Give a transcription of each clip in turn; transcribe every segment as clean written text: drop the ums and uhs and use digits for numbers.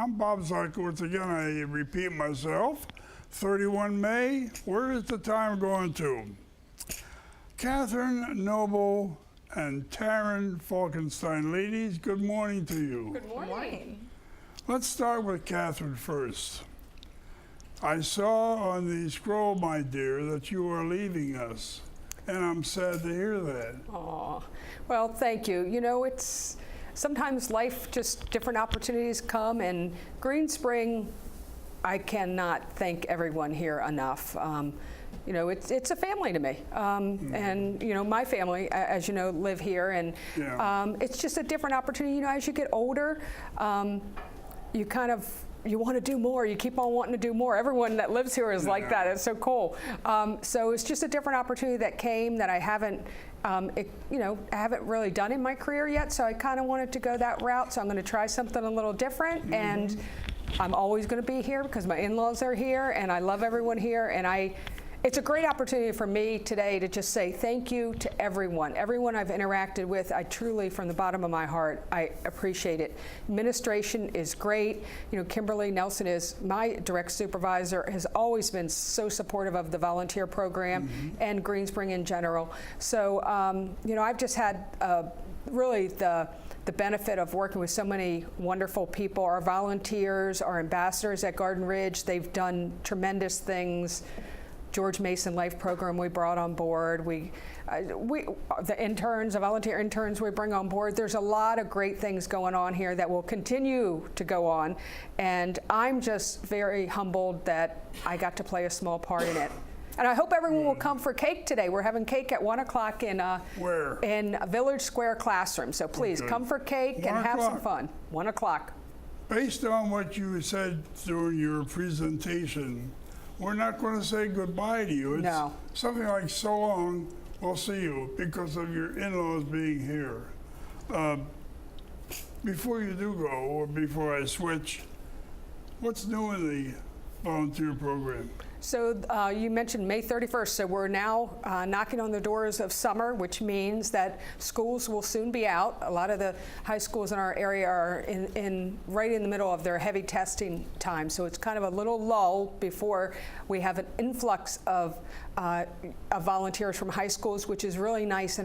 I'm Bob Zikowitz again. I repeat myself. 31 May, where is the time going to? Katherine, Knoble, and Taryn Falkenstein. Ladies, good morning to you. Good morning. Let's start with Katherine first. I saw on the scroll, my dear, that you are leaving us, and I'm sad to hear that. Aw, well, thank you. You know, it's sometimes life, just different opportunities come, and Green Spring, I cannot thank everyone here enough. You know, it's a family to me, and you know, my family, as you know, live here, and it's just a different opportunity. You know, as you get older, you want to do more. You keep on wanting to do more. Everyone that lives here is like that. It's so cool. So it's just a different opportunity that came that I haven't, you know, I haven't really done in my career yet. So I kind of wanted to go that route. So I'm going to try something a little different, and I'm always going to be here because my in-laws are here, and I love everyone here, and it's a great opportunity for me today to just say thank you to everyone I've interacted with. I truly, from the bottom of my heart, I appreciate it. Administration is great. You know, Kimberly Nelson is my direct supervisor, has always been so supportive of the volunteer program and Green Spring in general. So, you know, I've just had really the benefit of working with so many wonderful people. Our volunteers, our ambassadors at Garden Ridge, they've done tremendous things. George Mason Life Program we brought on board. The interns, the volunteer interns we bring on board. There's a lot of great things going on here that will continue to go on. And I'm just very humbled that I got to play a small part in it. And I hope everyone will come for cake today. We're having cake at 1 o'clock in Where? In Village Square Classroom. So please come for cake and have some fun. 1 o'clock. Based on what you said during your presentation, we're not going to say goodbye to you. It's something like so long, we'll see you, because of your in-laws being here. Before you do go, or before I switch, what's new in the volunteer program? So you mentioned May 31st, so we're now knocking on the doors of summer, which means that schools will soon be out. A lot of the high schools in our area are right in the middle of their heavy testing time, so it's kind of a little lull before we have an influx of volunteers from high schools, which is really nice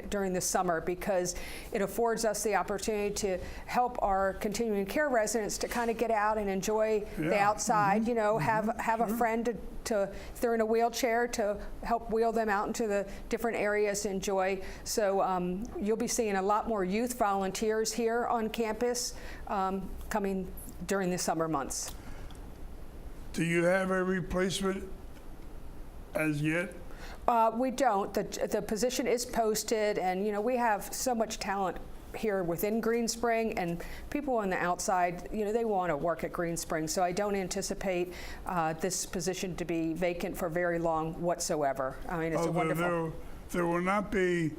during the summer because it affords us the opportunity to help our continuing care residents to kind of get out and enjoy the outside. You know, have a friend to if they're in a wheelchair, to help wheel them out into the different areas to enjoy. So you'll be seeing a lot more youth volunteers here on campus coming during the summer months. Do you have a replacement as yet? We don't. The position is posted, and you know, we have so much talent here within Green Spring, and people on the outside, you know, they want to work at Green Spring, so I don't anticipate this position to be vacant for very long whatsoever. I mean, it's a wonderful... There will not be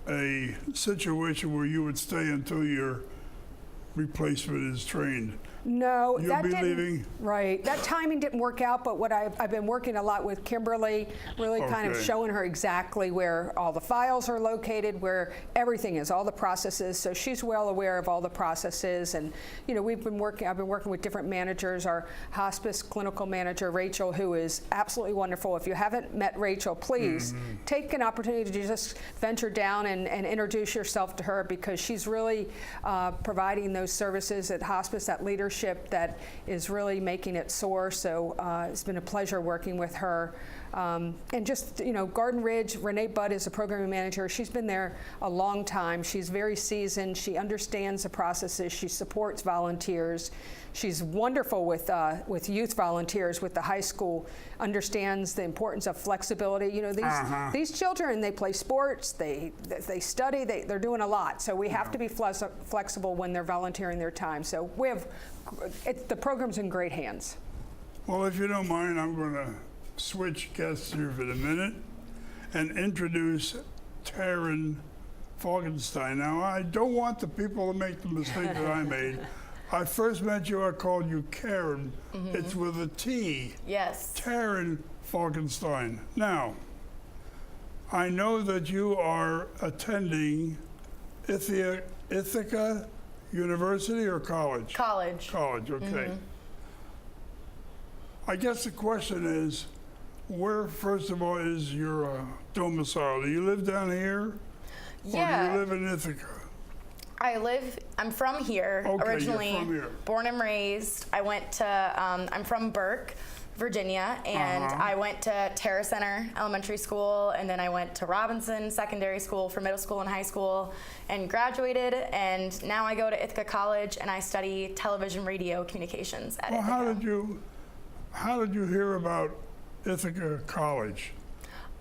a situation where you would stay until your replacement is trained. No, You'll be leaving? Right. That timing didn't work out, but what I've been working a lot with Kimberly, really kind of showing her exactly where all the files are located, where everything is, all the processes. So she's well aware of all the processes. And, you know, I've been working with different managers. Our hospice clinical manager, Rachel, who is absolutely wonderful. If you haven't met Rachel, please take an opportunity to just venture down and introduce yourself to her, because she's really providing those services at hospice, that leadership that is really making it soar. So it's been a pleasure working with her. And just, you know, Garden Ridge, Renee Budd is a programming manager. She's been there a long time. She's very seasoned. She understands the processes. She supports volunteers. She's wonderful with youth volunteers with the high school, understands the importance of flexibility. You know, these children, they play sports, they study, they're doing a lot. So we have to be flexible when they're volunteering their time. So we have, the program's in great hands. Well, if you don't mind, I'm going to switch guests here for a minute and introduce Taryn Falkenstein. Now, I don't want the people to make the mistake that I made. I first met you, I called you Karen. It's with a T. Yes. Taryn Falkenstein. Now, I know that you are attending Ithaca University or college? College. College, okay. I guess the question is, where, first of all, is your domicile? Do you live down here? Yeah. Or do you live in Ithaca? I'm from here, Okay, you're originally, from here. born and raised. I went to, I'm from Burke, Virginia, and I went to Terra Center Elementary School, and then I went to Robinson Secondary School for middle school and high school, and graduated, and now I go to Ithaca College, and I study television radio communications at Well, Ithaca. how did you hear about Ithaca College?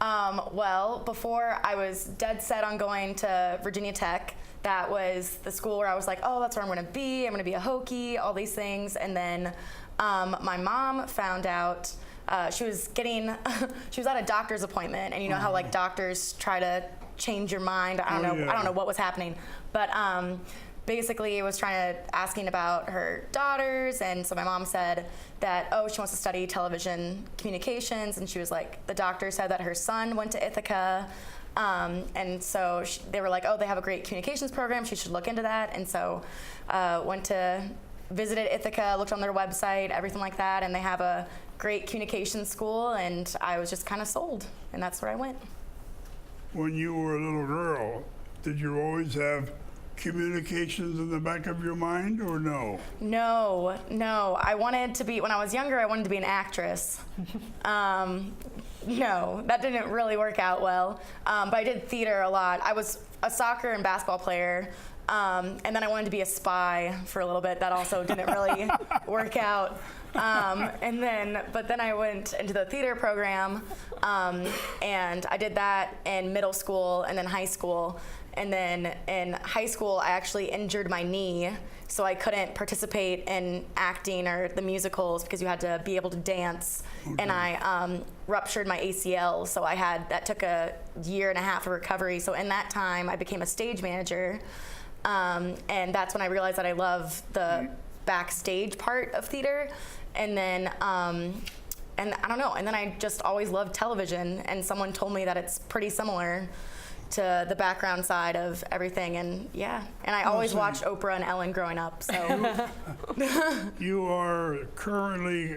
Well, before I was dead set on going to Virginia Tech. That was the school where I was like, oh, that's where I'm going to be. I'm going to be a Hokie, all these things. And then my mom found out she was at a doctor's appointment, and you know how like doctors try to change your mind. I don't know what was happening, but basically it was asking about her daughters, and so my mom said that, oh, she wants to study television communications, and she was like, the doctor said that her son went to Ithaca. And so they were like, oh, they have a great communications program. She should look into that. And so visited Ithaca, looked on their website, everything like that. And they have a great communications school. And I was just kind of sold. And that's where I went. When you were a little girl, did you always have communications in the back of your mind, or no? No. I wanted to be, when I was younger, I wanted to be an actress. No, that didn't really work out well. But I did theater a lot. I was a soccer and basketball player. And then I wanted to be a spy for a little bit. That also didn't really work out. But then I went into the theater program, and I did that in middle school and then high school. And then in high school, I actually injured my knee, so I couldn't participate in acting or the musicals because you had to be able to dance. Okay. And I ruptured my ACL, so that took a year and a half of recovery. So in that time, I became a stage manager, and that's when I realized that I love the backstage part of theater. And then, and I don't know, and then I just always loved television, and someone told me that it's pretty similar to the background side of everything, and I always watched Oprah and Ellen growing up, so. You are currently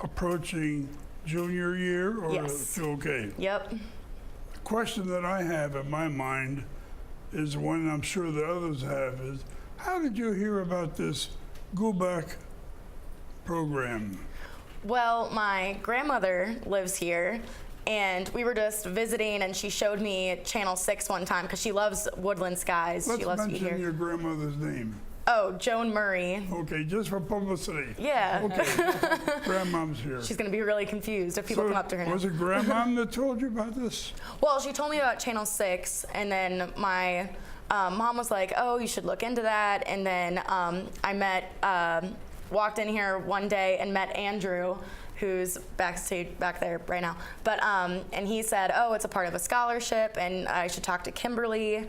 approaching junior year, or yes. Okay? Yep. The question that I have in my mind is one I'm sure the others have, is how did you hear about this Guback program? Well, my grandmother lives here, and we were just visiting, and she showed me Channel 6 one time because she loves Woodland Skies. Let's she loves to be here. mention your grandmother's name. Oh, Joan Murray. Okay, just for publicity. Yeah. Okay, grandmom's here. She's going to be really confused if people come up to her now. Was it grandmom that told you about this? Well, she told me about Channel 6, and then my mom was like, oh, you should look into that. And then I walked in here one day and met Andrew, who's backstage back there right now. But and he said, oh, it's a part of a scholarship, and I should talk to Kimberly.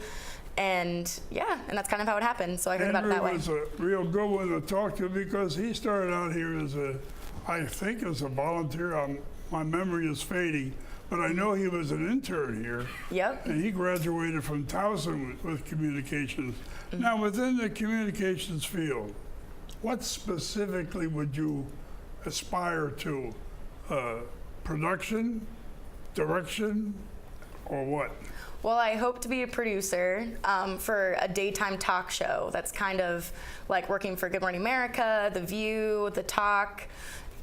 And and that's kind of how it happened. So I heard about it that way. Andrew was a real good one to talk to because he started out here as as a volunteer. My memory is fading, but I know he was an intern here. Yep. And he graduated from Towson with communications. Mm-hmm. Now, within the communications field, what specifically would you aspire to? Production, direction, or what? Well, I hope to be a producer for a daytime talk show that's kind of like working for Good Morning America, The View, The Talk,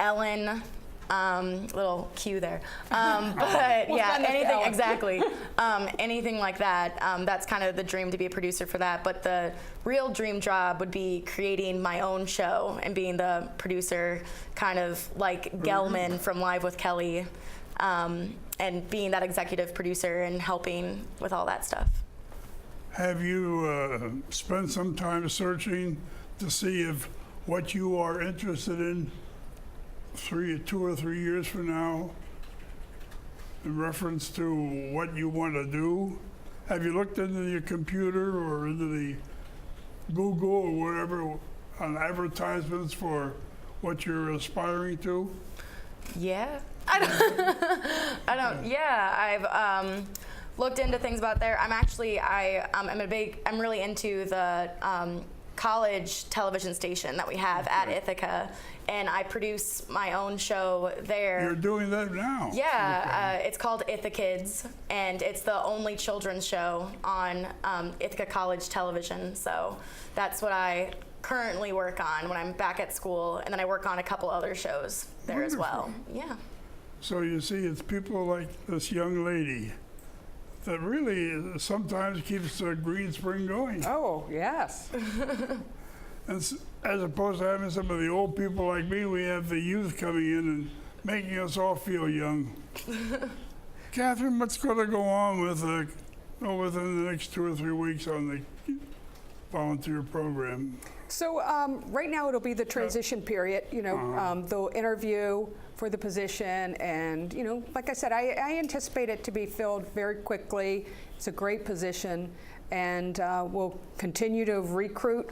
Ellen, little cue there. But anything, exactly. Anything like that. That's kind of the dream, to be a producer for that. But the real dream job would be creating my own show and being the producer, kind of like Gelman from Live with Kelly. And being that executive producer and helping with all that stuff. Have you spent some time searching to see if what you are interested in 2 or 3 years from now, in reference to what you want to do? Have you looked into your computer or into the Google or whatever on advertisements for what you're aspiring to? Yeah. I've looked into things about there. I'm really into the college television station that we have at Ithaca, and I produce my own show there. You're doing that now? Yeah, it's called Ithaca Kids, and it's the only children's show on Ithaca College television. So that's what I currently work on when I'm back at school, and then I work on a couple other shows there as well. Yeah. So you see, it's people like this young lady that really sometimes keeps the Green Spring going. Oh, yes. And as opposed to having some of the old people like me, we have the youth coming in and making us all feel young. Katherine, what's going to go on with within the next 2 or 3 weeks on the volunteer program? So right now it'll be the transition period. You know, they'll interview for the position, and you know, like I said, I anticipate it to be filled very quickly. It's a great position, and we'll continue to recruit,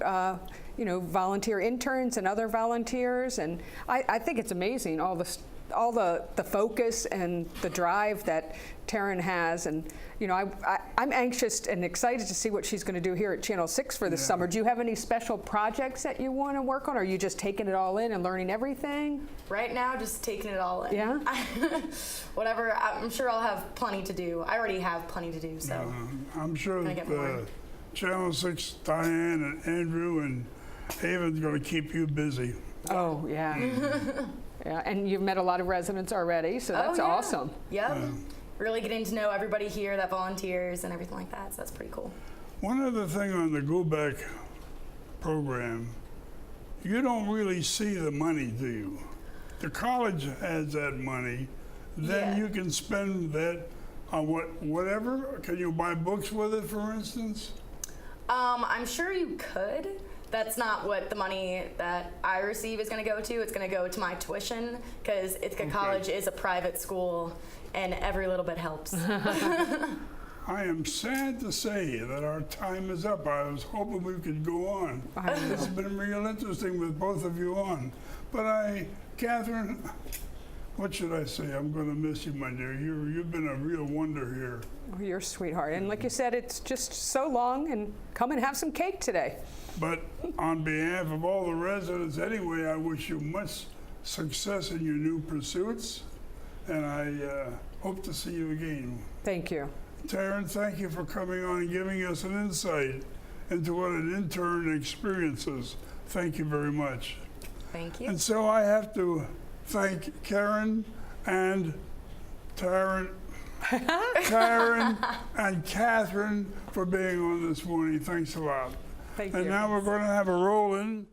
you know, volunteer interns and other volunteers. And I think it's amazing all the focus and the drive that Taryn has, and you know, I'm anxious and excited to see what she's going to do here at Channel 6 for the summer. Do you have any special projects that you want to work on, or are you just taking it all in and learning everything? Right now, just taking it all in. Yeah? Whatever, I'm sure I'll have plenty to do. I already have plenty to do, so. I'm sure Gonna that get more. Channel 6, Diane and Andrew and Haven's going to keep you busy. Oh, yeah. Yeah, and you've met a lot of residents already, so that's Oh, yeah. awesome. Yep. Really getting to know everybody here that volunteers and everything like that, so that's pretty cool. One other thing on the Guback program, you don't really see the money, do you? The college has that money, then Yeah. you can spend that on whatever. Can you buy books with it, for instance? I'm sure you could. That's not what the money that I receive is going to go to. It's going to go to my tuition, because Ithaca College is a private school, and every little bit helps. I am sad to say that our time is up. I was hoping we could go on. It's been real interesting with both of you on. But Katherine, what should I say? I'm going to miss you, my dear. You've been a real wonder here. Oh, you're a sweetheart. And like you said, it's just so long, and come and have some cake today. But on behalf of all the residents anyway, I wish you much success in your new pursuits, and I hope to see you again. Thank you. Taryn, thank you for coming on and giving us an insight into what an intern experiences. Thank you very much. Thank you. And so I have to thank Karen and Taryn and Katherine for being on this morning. Thanks a lot. Thank And you. now we're going to have a roll-in.